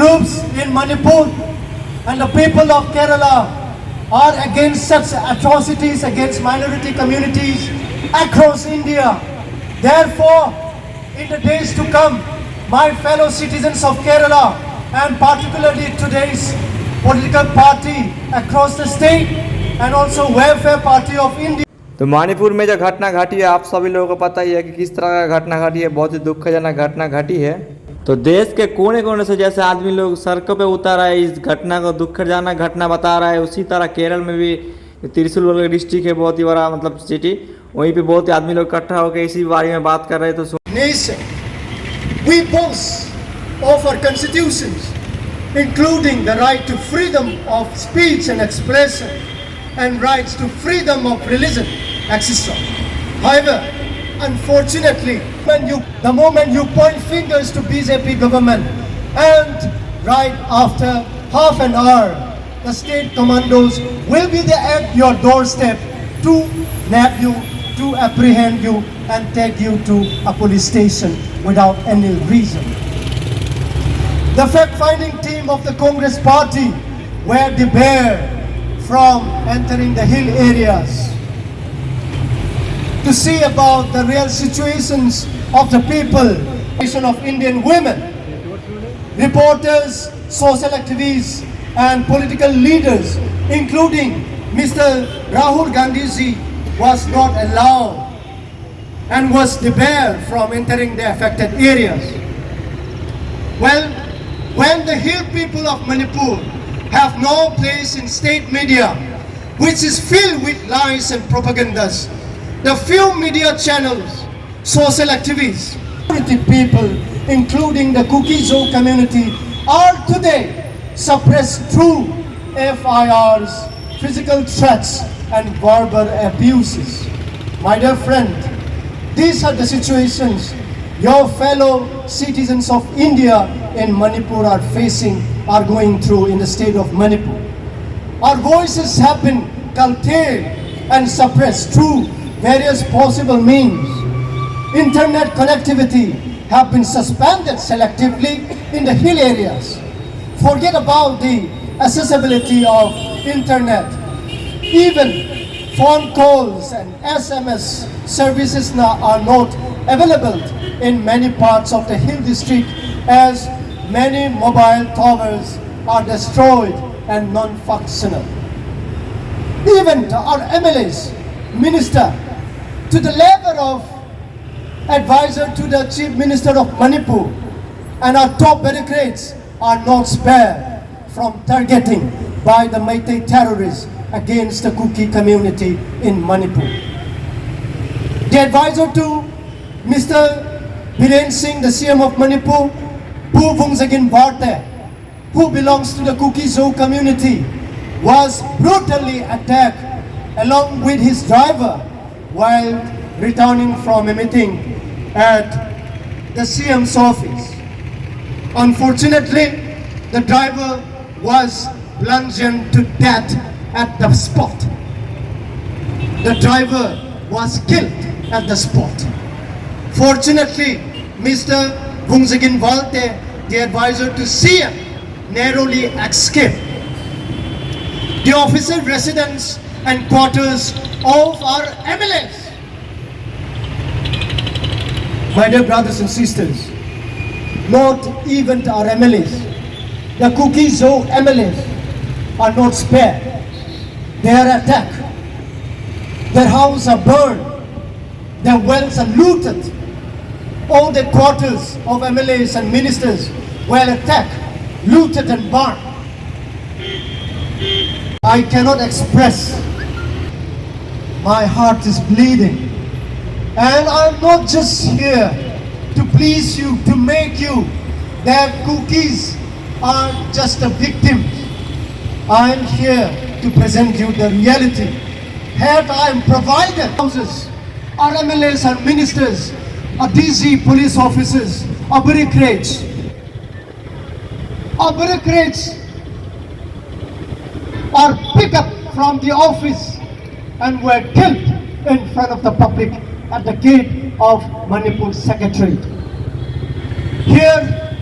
groups in Manipur and the people of Kerala are against such atrocities against minority communities across India. Therefore, in the days to come, my fellow citizens of Kerala and particularly today's political party across the state and also welfare party of India. तो मणिपुर में जो घटना घटी है आप सभी लोगों को पता ही है कि किस तरह का घटना घटी है। बहुत ही दुखजनक घटना घटी है। तो देश के कोने कोने से जैसे आदमी लोग सड़कों पे उतर आए इस घटना को दुखजनक घटना बता रहा है। उसी तरह केरल में भी त्रिशूल डिस्ट्रिक्ट है बहुत ही बड़ा मतलब सिटी, वहीं पे बहुत ही आदमी लोग इकट्ठा होकर इसी बारे में बात कर रहे हैं। तो Nation, we boast of our constitutions, including the right to freedom of speech and expression and rights to freedom of religion, etc. However, unfortunately, the moment you point fingers to BJP government and right after half an hour, the state commandos will be there at your doorstep to nab you, to apprehend you and take you to a police station without any reason. The fact-finding team of the Congress party were debarred from entering the hill areas to see about the real situations of the people, of Indian women. Reporters, social activists and political leaders, including Mr. Rahul Gandhi was not allowed and was debarred from entering the affected areas. Well, when the hill people of Manipur have no place in state media, which is filled with lies and propagandas, the few media channels, social activists, people, including the Kuki-Zo community, are today suppressed through FIRs, physical threats, and verbal abuses. My dear friend, these are the situations your fellow citizens of India in Manipur are going through in the state of Manipur. Our voices have been curtailed and suppressed through various possible means. Internet connectivity have been suspended selectively in the hill areas. Forget about the accessibility of internet. Even phone calls and SMS services now are not available in many parts of the hill district as many mobile towers are destroyed and non-functional. Even our MLAs, minister, to the level of advisor to the Chief Minister of Manipur, and our top bureaucrats are not spared from targeting by the Meitei terrorists against the Kuki community in Manipur. The advisor to Mr. Biren Singh, the CM of Manipur, who belongs to the Kuki-Zo community, was brutally attacked along with his driver while returning from a meeting at the CM's office. Unfortunately, the driver was plunged to death at the spot. The driver was killed at the spot. Fortunately, Mr. Bungzagin Walte, the advisor to CM, narrowly escaped. The officer residence and quarters of our MLAs. My dear brothers and sisters, not even our MLAs, the Kuki-Zo MLAs are not spared. They are attacked. Their houses are burned. Their wells are looted. All the quarters of MLAs and ministers were attacked, looted and burned. I cannot express. My heart is bleeding. And I'm not just here to please you, to make you that cookies are just a victim. I'm here to present you the reality. Here I am provided houses, our MLAs and ministers, our DG police officers, our bureaucrats. Our bureaucrats are picked up from the office and were killed in front of the public at the gate of Manipur Secretariat. Here,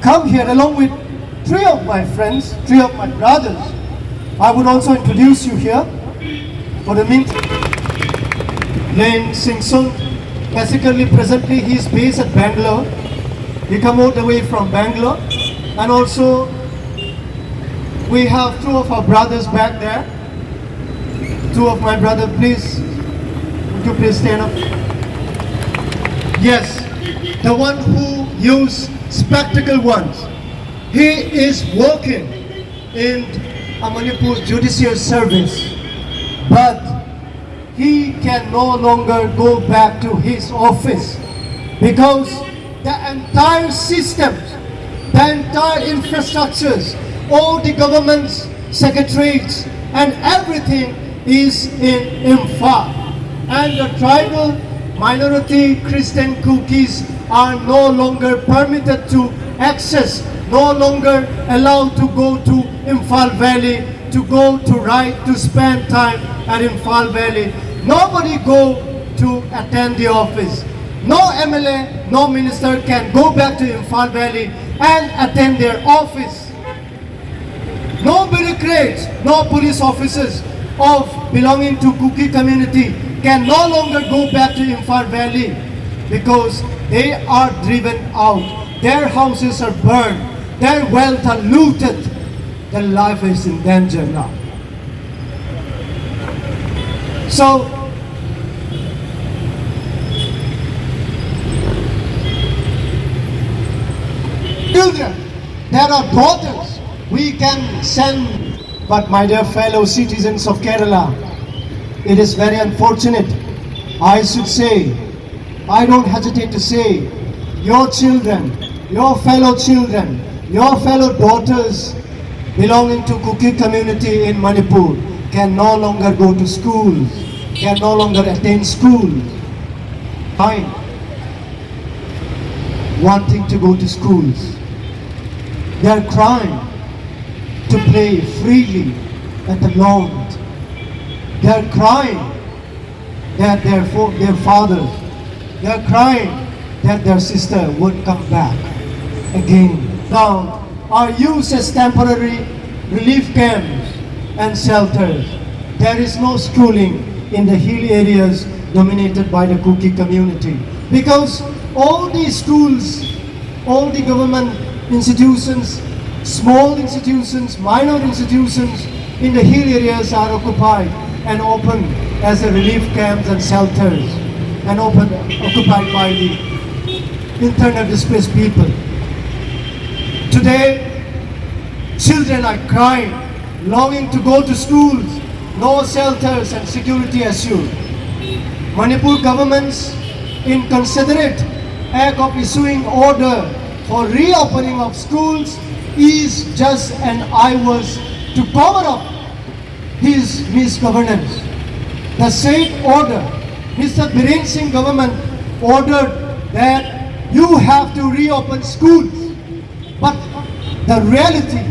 come here along with three of my friends, three of my brothers. I would also introduce you here. For the meantime, Lane Singh Sun, basically presently he is based at Bangalore. He come all the way from Bangalore. And also we have two of our brothers back there. Two of my brothers, please. Would you please stand up? Yes, the one who use spectacle ones. He is working in a Manipur judicial service, but he can no longer go back to his office because the entire systems, the entire infrastructures, all the government's secretariats and everything is in Imphal. And the tribal minority Christian cookies are no longer permitted to access, no longer allowed to go to Imphal Valley, to go to ride, to spend time at Imphal Valley. Nobody go to attend the office. No MLA, no minister can go back to Imphal Valley and attend their office. No bureaucrats, no police officers of belonging to Kuki community can no longer go back to Imphal Valley because they are driven out. Their houses are burned. Their wealth are looted. Their life is in danger now. So, children, there are daughters we can send. But my dear fellow citizens of Kerala, it is very unfortunate. I should say, I don't hesitate to say, your children, your fellow daughters belonging to Kuki community in Manipur can no longer go to schools, can no longer attend schools. Fine. Wanting to go to schools. They are crying to play freely at the lawn. They are crying that their fathers, they are crying that their sister would come back again. Now, are used as temporary relief camps and shelters. There is no schooling in the hilly areas dominated by the Kuki community. Because all these schools, all the government institutions, small institutions, minor institutions in the hill areas are occupied and open as a relief camps and shelters and occupied by the internally displaced people. Today, children are crying, longing to go to schools, no shelters and security assured. Manipur government's inconsiderate act of issuing order for reopening of schools is just an eyewitness to cover up his misgovernance. The said order, Mr. Biren Singh government ordered that you have to reopen schools. But the reality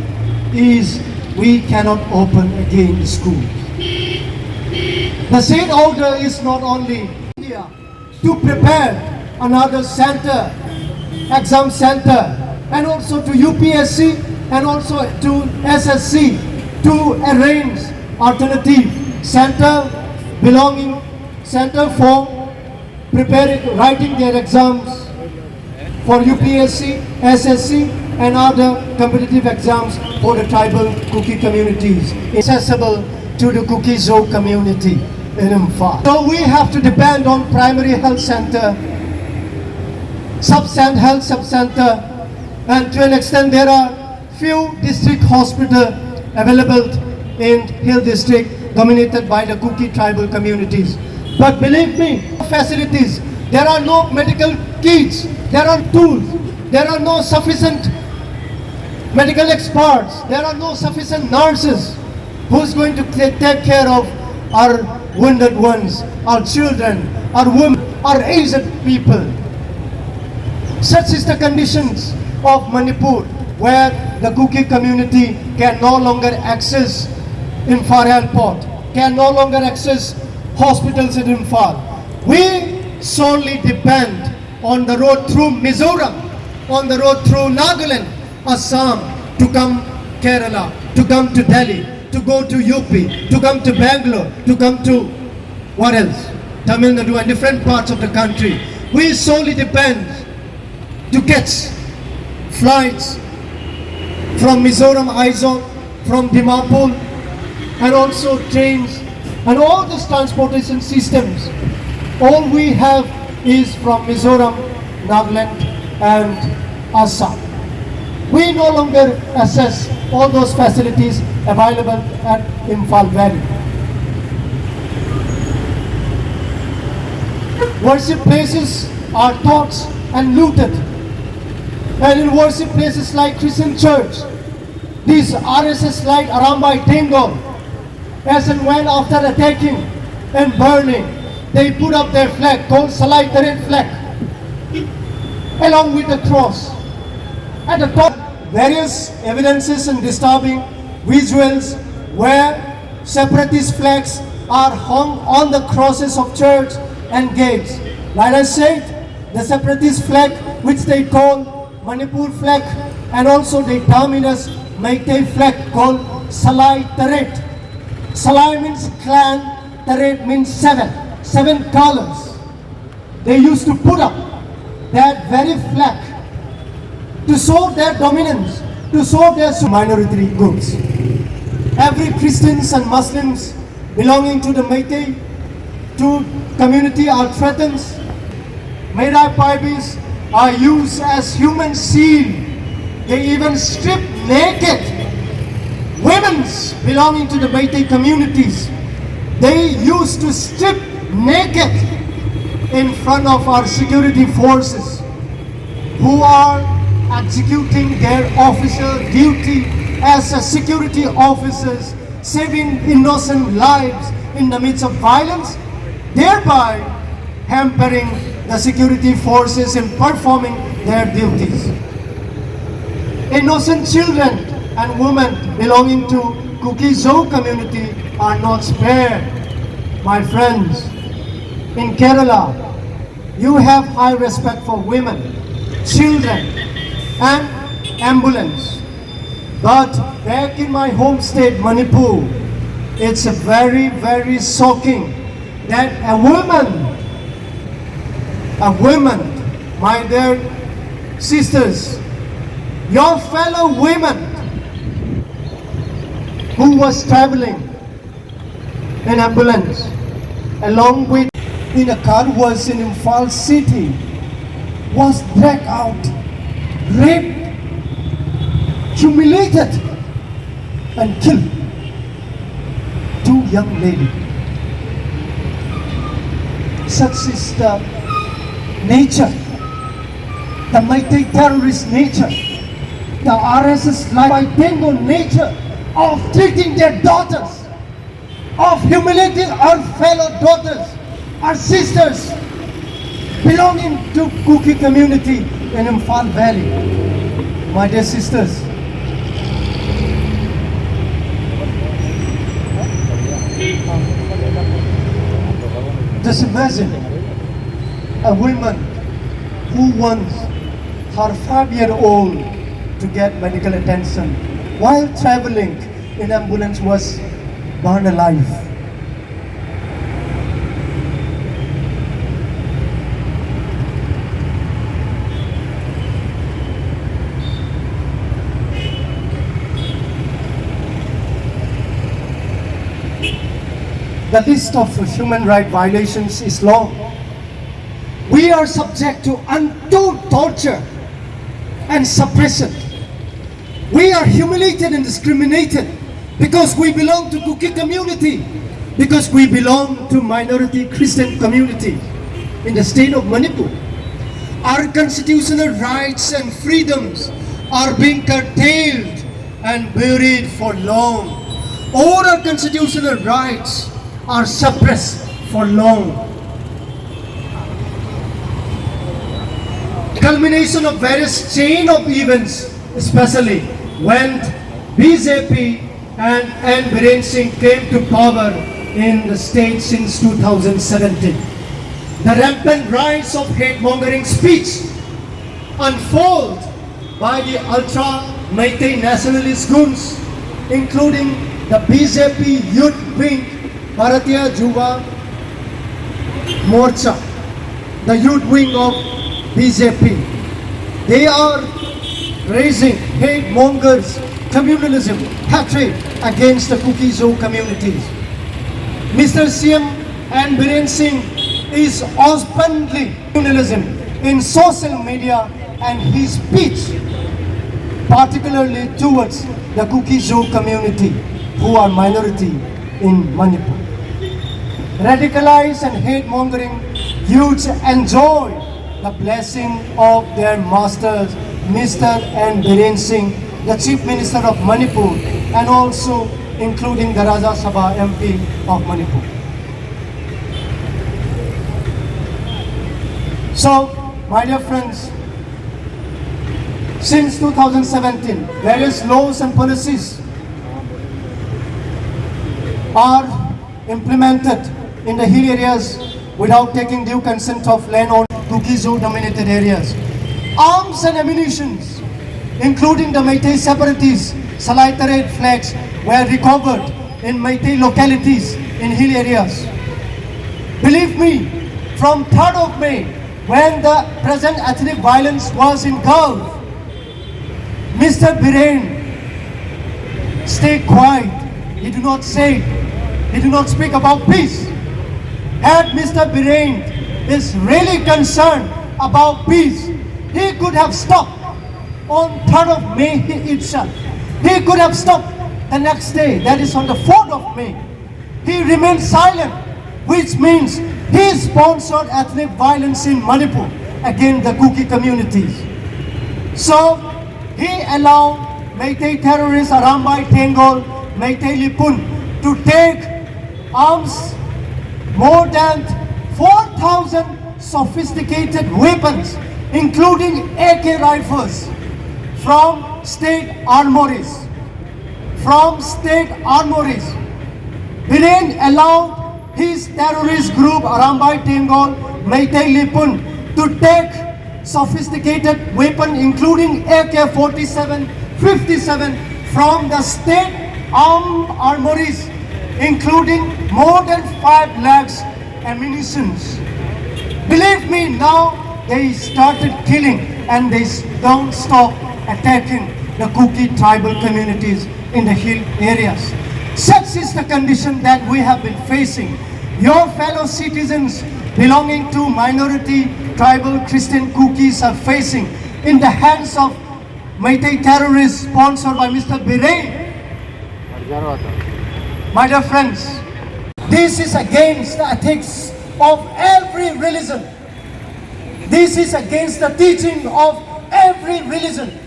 is we cannot open again the schools. The said order is not only India to prepare another center, exam center, and also to UPSC and also to SSC to arrange alternative center for preparing, writing their exams for UPSC, SSC and other competitive exams for the tribal Kuki communities accessible to the Kuki Zone community in Imphal. So we have to depend on primary health center, health sub-center, and to an extent there are few district hospitals available in Hill district dominated by the Kuki tribal communities. But believe me, facilities, there are no medical kits, there are tools, there are no sufficient medical experts, there are no sufficient nurses. Who's going to take care of our wounded ones, our children, our women, our aged people? Such is the conditions of Manipur, where the Kuki community can no longer access Imphal airport, can no longer access hospitals in Imphal. We solely depend on the road through Mizoram, on the road through Nagaland, Assam to come Kerala, to come to Delhi, to go to UP, to come to Bangalore, to come to what else? Tamil Nadu and different parts of the country. We solely depend to catch flights from Mizoram, Aise, from Dimapur, and also trains and all these transportation systems. All we have is from Mizoram, Nagaland and Assam. We no longer access all those facilities available at Imphal Valley. Worship places are torched and looted. And in worship places like Christian Church, these RSS like Arambai Tengo, as and when after attacking and burning, they put up their flag called Salai Taret flag, along with the cross. At the top, various evidences and disturbing visuals where separatist flags are hung on the crosses of church and gates. Like I said, the separatist flag, which they call Manipur flag, and also they term it as Meitei flag called Salai Taret. Salai means clan, Taret means seven colors. They used to put up that very flag to show their dominance, to show their minority groups. Every Christians and Muslims belonging to the Meitei community are threatened. Meitei pipes are used as human shield. They even strip naked women belonging to the Meitei communities. They used to strip naked in front of our security forces who are executing their official duty as a security officers, saving innocent lives in the midst of violence, thereby hampering the security forces in performing their duties. Innocent children and women belonging to Kuki-Zo community are not spared. My friends, in Kerala, you have high respect for women, children, and ambulance. But back in my home state, Manipur, it's very, very shocking that a woman, my dear sisters, your fellow women who was traveling in ambulance along with in a car was in Imphal city was dragged out, raped, humiliated and killed. Two young ladies. Such is the nature, the mighty terrorist nature, the RSS like Bengal nature of treating their daughters, of humiliating our fellow daughters, our sisters belonging to Kuki community in Imphal Valley. My dear sisters, just imagine a woman who wants her 5-year-old to get medical attention while traveling in ambulance was burned alive. The list of human rights violations is long. We are subject to untold torture and suppression. We are humiliated and discriminated because we belong to Kuki community, because we belong to minority Christian community in the state of Manipur. Our constitutional rights and freedoms are being curtailed and buried for long. All our constitutional rights are suppressed for long. Culmination of various chain of events, especially when BJP and N. Biren Singh came to power in the state since 2017. The rampant rise of hate-mongering speech unfold by the ultra Meitei nationalist goons, including the BJP youth wing, Bharatiya Yuva Morcha, the youth wing of BJP. They are raising hate mongers, communalism, hatred against the Kuki-Zo communities. Mr. CM and Biren Singh is openly communalism in social media and his speech, particularly towards the Kuki-Zo community, who are minority in Manipur. Radicalized and hate-mongering youths enjoy the blessing of their masters, Mr. and Biren Singh, the Chief Minister of Manipur, and also including the Rajya Sabha MP of Manipur. So, my dear friends, since 2017, various laws and policies are implemented in the hill areas without taking due consent of land-owned Kuki-Zo dominated areas. Arms and ammunitions, including the Meitei separatists, Salai flags were recovered in Meitei localities in hill areas. Believe me, from 3rd of May, when the present ethnic violence was engulfed, Mr. Biren stayed quiet. He did not say, he did not speak about peace. Had Mr. Biren is really concerned about peace, he could have stopped on 3rd of May itself. He could have stopped the next day, that is on the 4th of May. He remained silent, which means he sponsored ethnic violence in Manipur against the Kuki communities. So he allowed Meitei terrorists Arambai Tengol, Meitei Lipun to take arms, more than 4,000 sophisticated weapons, including AK rifles, from state armories. Biren allowed his terrorist group Arambai Tengol, Meitei Lipun to take sophisticated weapon including AK-47, 57 from the state armories, including more than 5 lakhs ammunitions. Believe me, now they started killing and they don't stop attacking the Kuki tribal communities in the hill areas. Such is the condition that we have been facing. Your fellow citizens belonging to minority tribal Christian Kukis are facing in the hands of Meitei terrorists sponsored by Mr. Biren. My dear friends, this is against the ethics of every religion. This is against the teaching of every religion.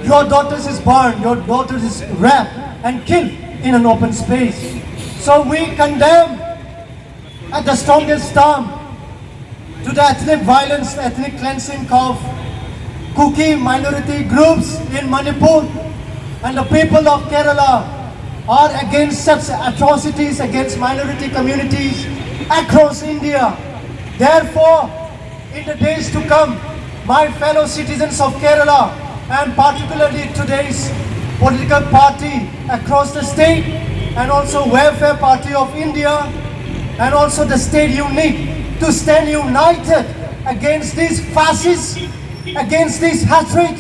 Your daughters is burned, your daughters is raped and killed in an open space. So we condemn at the strongest term to the ethnic violence, ethnic cleansing of Kuki minority groups in Manipur, and the people of Kerala are against such atrocities against minority communities across India. Therefore, in the days to come, my fellow citizens of Kerala, and particularly today's political party across the state, and also Welfare Party of India, and also the state unit, to stand united against these fascists, against this hatred,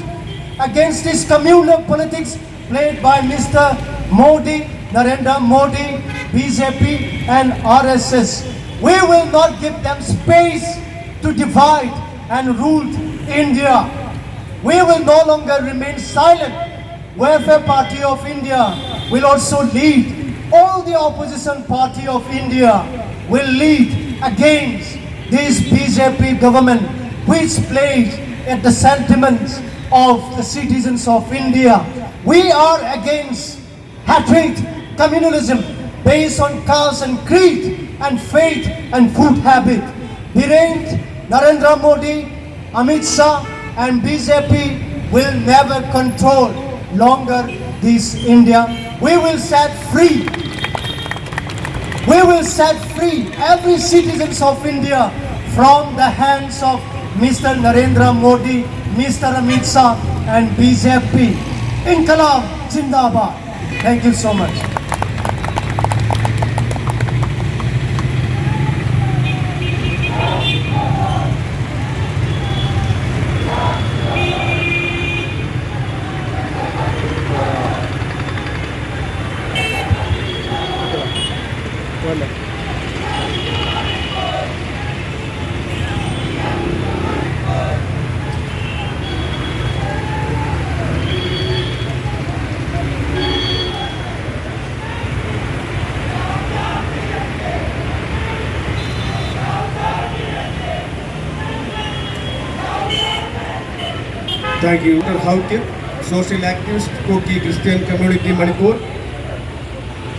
against this communal politics played by Mr. Modi, Narendra Modi, BJP and RSS. We will not give them space to divide and rule India. We will no longer remain silent. Welfare Party of India will also lead. All the opposition party of India will lead against this BJP government, which plays at the sentiments of the citizens of India. We are against hatred, communalism based on caste and creed and faith and food habit. Biren, Narendra Modi, Amit Shah and BJP will never control longer this India. We will set free. We will set free every citizen of India from the hands of Mr. Narendra Modi, Mr. Amit Shah and BJP. Inqilab Zindabad. Thank you so much. Thank you. Dr. social activist, Koki Christian Community Manipur,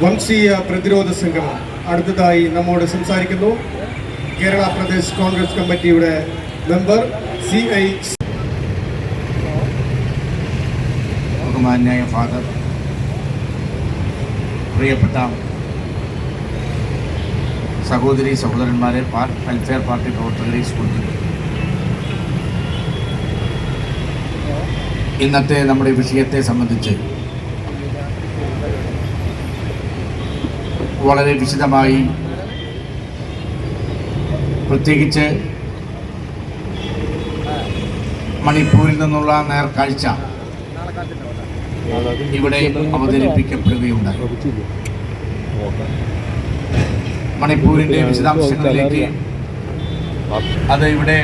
വംശീയ പ്രതിരോധ സംഗമം അടുത്തതായി നമ്മോട് സംസാരിക്കുന്നു കേരള പ്രദേശ് കോൺഗ്രസ് കമ്മിറ്റിയുടെ member CI ബഹുമാന്യായ father, പ്രിയപ്പെട്ട സഹോദരി സഹോദരന്മാരെ, വെൽഫെയർ പാർട്ടി പ്രവർത്തകരെ, സുഹൃത്തുക്കളെ, ഇന്നത്തെ നമ്മുടെ വിഷയത്തെ സംബന്ധിച്ച് വളരെ വിശദമായി, പ്രത്യേകിച്ച് മണിപ്പൂരിൽ നിന്നുള്ള നേർക്കാഴ്ച ഇവിടെ അവതരിപ്പിക്കപ്പെടുകയുണ്ടായി. മണിപ്പൂരിൻ്റെ വിശദാംശങ്ങളിലേക്ക് അത് ഇവിടെ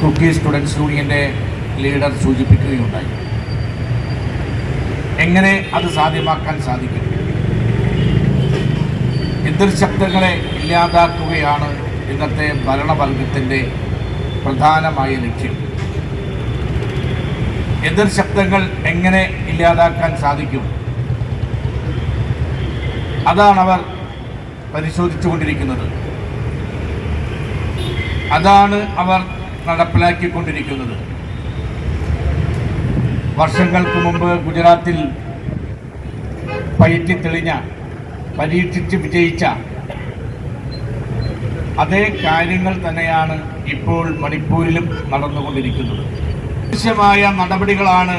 കുക്കി സ്റ്റുഡൻസ് യൂണിയൻ്റെ ലീഡർ സൂചിപ്പിക്കുകയുണ്ടായി. എങ്ങനെ അത് സാധ്യമാക്കാൻ സാധിക്കും? എതിർശബ്ദങ്ങളെ ഇല്ലാതാക്കുകയാണ് ഇന്നത്തെ ഭരണവർഗത്തിൻ്റെ പ്രധാനമായ ലക്ഷ്യം. എതിർശബ്ദങ്ങൾ എങ്ങനെ ഇല്ലാതാക്കാൻ സാധിക്കും? അതാണ് അവർ പരിശോധിച്ചുകൊണ്ടിരിക്കുന്നത്, അതാണ് അവർ നടപ്പിലാക്കിക്കൊണ്ടിരിക്കുന്നത്. വർഷങ്ങൾക്ക് മുമ്പ് ഗുജറാത്തിൽ പയറ്റിത്തെളിഞ്ഞ, പരീക്ഷിച്ച് വിജയിച്ച അതേ കാര്യങ്ങൾ തന്നെയാണ് ഇപ്പോൾ മണിപ്പൂരിലും നടന്നുകൊണ്ടിരിക്കുന്നത്. ആവശ്യമായ നടപടികളാണ്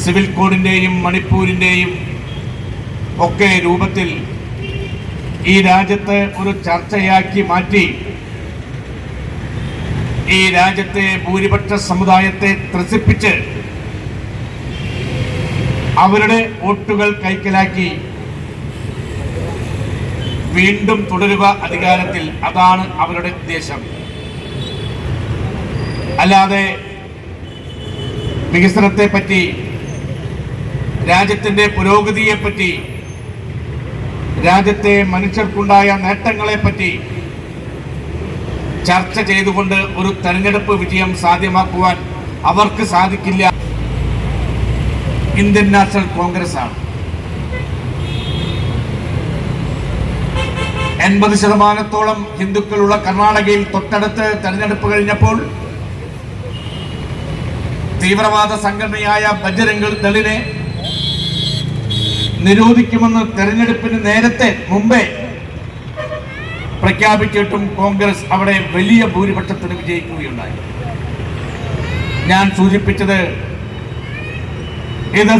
സിവിൽ കോഡിൻ്റെയും മണിപ്പൂരിൻ്റെയും ഒക്കെ രൂപത്തിൽ ഈ രാജ്യത്ത് ഒരു ചർച്ചയാക്കി മാറ്റി ഈ രാജ്യത്തെ ഭൂരിപക്ഷ സമുദായത്തെ ത്രസിപ്പിച്ച് അവരുടെ വോട്ടുകൾ കൈക്കലാക്കി വീണ്ടും തുടരുക അധികാരത്തിൽ. അതാണ് അവരുടെ ഉദ്ദേശം. അല്ലാതെ വികസനത്തെപ്പറ്റി, രാജ്യത്തിൻ്റെ പുരോഗതിയെപ്പറ്റി, രാജ്യത്തെ മനുഷ്യർക്കുണ്ടായ നേട്ടങ്ങളെപ്പറ്റി ചർച്ച ചെയ്തുകൊണ്ട് ഒരു തെരഞ്ഞെടുപ്പ് വിജയം സാധ്യമാക്കുവാൻ അവർക്ക് സാധിക്കില്ല. ഇന്ത്യൻ നാഷണൽ കോൺഗ്രസ് ആണ് 80% ഹിന്ദുക്കളുള്ള കർണാടകയിൽ തൊട്ടടുത്ത് തെരഞ്ഞെടുപ്പ് കഴിഞ്ഞപ്പോൾ തീവ്രവാദ സംഘടനയായ ബജ്രംഗ് ദളിനെ നിരോധിക്കുമെന്ന് തെരഞ്ഞെടുപ്പിന് നേരത്തെ മുമ്പേ പ്രഖ്യാപിച്ചിട്ടും കോൺഗ്രസ് അവിടെ വലിയ ഭൂരിപക്ഷത്തിന് വിജയിക്കുകയുണ്ടായി. ഞാൻ സൂചിപ്പിച്ചത് ഇത്